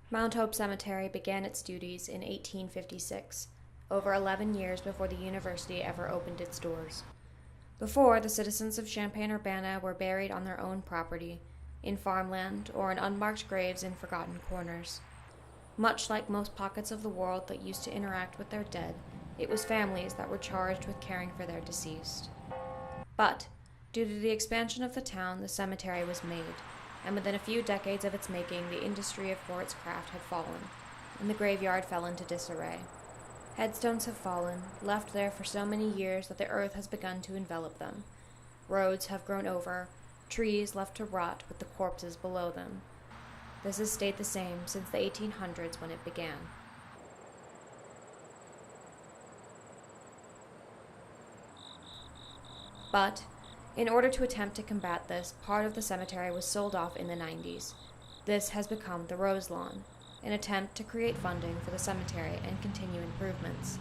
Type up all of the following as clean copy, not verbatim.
Mount Hope Cemetery began its duties in 1856, over 11 years before the university ever opened its doors. Before, the citizens of Champaign-Urbana were buried on their own property, in farmland, or in unmarked graves in forgotten corners. Much like most pockets of the world that used to interact with their dead, it was families that were charged with caring for their deceased. But, due to the expansion of the town, the cemetery was made, and within a few decades of its making, the industry for its craft had fallen, and the graveyard fell into disarray. Headstones have fallen, left there for so many years that the earth has begun to envelop them. Roads have grown over, trees left to rot with the corpses below them. This has stayed the same since the 1800s when it began. But, in order to attempt to combat this, part of the cemetery was sold off in the 90s. This has become the Rose Lawn, an attempt to create funding for the cemetery and continue improvements.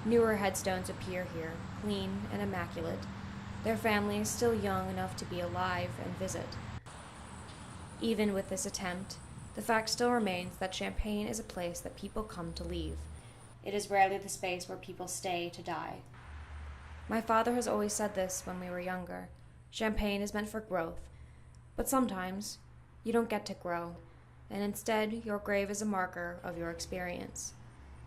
Newer headstones appear here, clean and immaculate, their families still young enough to be alive and visit. Even with this attempt, the fact still remains that Champaign is a place that people come to leave. It is rarely the space where people stay to die. My father has always said this when we were younger. Champaign is meant for growth, but sometimes you don't get to grow, and instead your grave is a marker of your experience.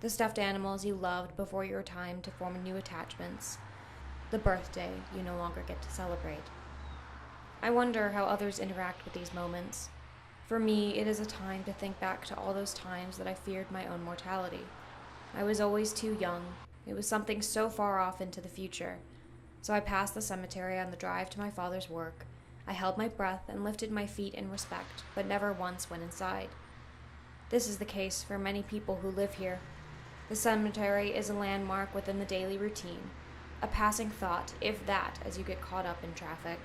The stuffed animals you loved before your time to form new attachments, the birthday you no longer get to celebrate. I wonder how others interact with these moments. For me, it is a time to think back to all those times that I feared my own mortality. I was always too young. It was something so far off into the future. So I passed the cemetery on the drive to my father's work. I held my breath and lifted my feet in respect, but never once went inside. This is the case for many people who live here. The cemetery is a landmark within the daily routine, a passing thought, if that, as you get caught up in traffic.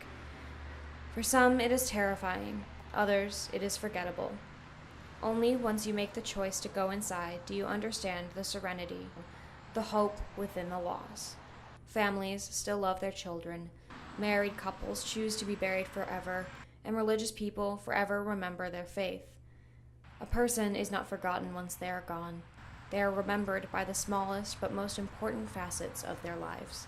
For some, it is terrifying. Others, it is forgettable. Only once you make the choice to go inside do you understand the serenity, the hope within the loss. Families still love their children. Married couples choose to be buried forever, and religious people forever remember their faith. A person is not forgotten once they are gone. They are remembered by the smallest but most important facets of their lives.